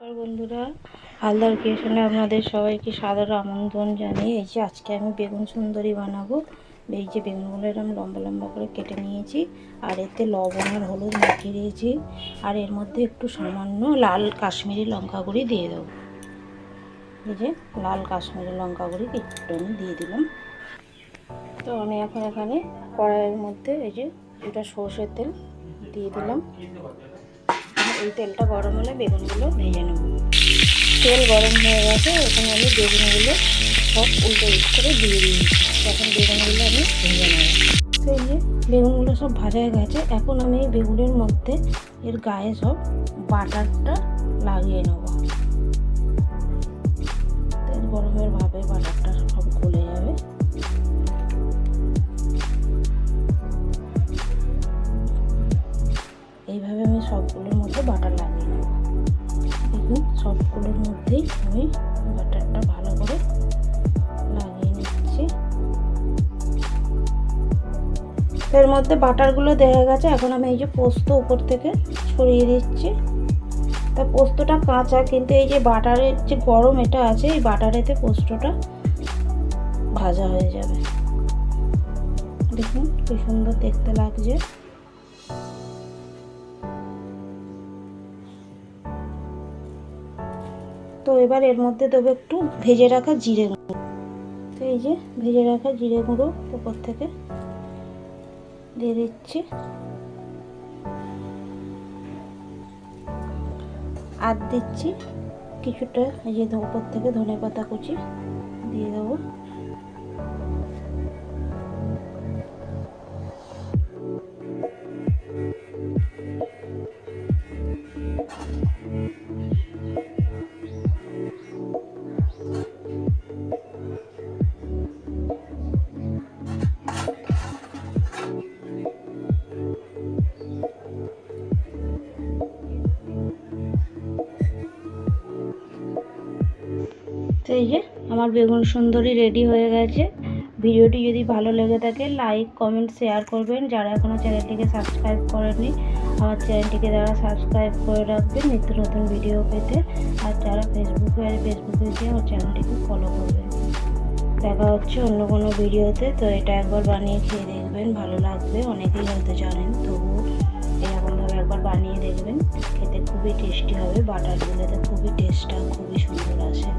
নমস্কার বন্ধুরা, হালদার ক্রিয়েশনে আপনাদের সবাইকে সাদর আমন্ত্রণ জানিয়ে এই যে আজকে আমি বেগুন সুন্দরী বানাবো। এই যে বেগুনগুলো এরকম লম্বা লম্বা করে কেটে নিয়েছি, আর এতে লবণ আর হলুদ মাখিয়ে দিয়েছি, আর এর মধ্যে একটু সামান্য লাল কাশ্মীরি লঙ্কা গুঁড়ি দিয়ে দেবো। এই যে লাল কাশ্মীরি লঙ্কা গুঁড়ি একটু আমি দিয়ে দিলাম। তো আমি এখন এখানে কড়াইয়ের মধ্যে এই যে এটা সর্ষের তেল দিয়ে দিলাম। এই তেলটা গরম হলে বেগুনগুলো ভেজে নেব। তেল গরম হয়ে গেছে, এখানে আমি বেগুনগুলো সব উল্টো দিক করে দিয়ে দিয়েছি। এখন বেগুনগুলো আমি ভেজে নেব। তো এই যে বেগুনগুলো সব ভাজা হয়ে গেছে, এখন আমি এই বেগুনের মধ্যে এর গায়ে সব বাটারটা লাগিয়ে নেব। তেল গরমের ভাবে বাটারটা সব গলে যাবে। এইভাবে আমি সবগুলোর মধ্যে বাটার লাগিয়ে নেব। দেখুন সবগুলোর মধ্যেই আমি বাটারটা ভালো করে লাগিয়ে নিচ্ছি। এর মধ্যে বাটারগুলো দেওয়া গেছে, এখন আমি এই যে পোস্ত উপর থেকে ছড়িয়ে দিচ্ছি। তা পোস্তটা কাঁচা, কিন্তু এই যে বাটারের যে গরম এটা আছে, এই বাটারেতে পোস্তটা ভাজা হয়ে যাবে। দেখুন কি সুন্দর দেখতে লাগছে। তো এবার এর মধ্যে দেবো একটু ভেজে রাখা জিরে গুঁড়ো। তো এই যে ভেজে রাখা জিরে গুঁড়ো উপর থেকে দিয়ে দিচ্ছি, আর দিচ্ছি কিছুটা এই যে উপর থেকে ধনেপাতা কুচি দিয়ে দেবো। তো এই যে আমার বেগুন সুন্দরী রেডি হয়ে গেছে। ভিডিওটি যদি ভালো লেগে থাকে লাইক কমেন্ট শেয়ার করবেন। যারা এখনও চ্যানেলটিকে সাবস্ক্রাইব করেনি আমার চ্যানেলটিকে যারা সাবস্ক্রাইব করে রাখবেন নিত্য নতুন ভিডিও পেতে। আর যারা ফেসবুকে গিয়ে আমার চ্যানেলটিকে ফলো করবেন। দেখা হচ্ছে অন্য কোনো ভিডিওতে। তো এটা একবার বানিয়ে খেয়ে দেখবেন, ভালো লাগবে। অনেকেই হয়তো জানেন, তবুও এরকমভাবে একবার বানিয়ে দেখবেন, খেতে খুবই টেস্টি হবে। বাটারগুলোতে খুবই টেস্টটা খুবই সুন্দর আসে।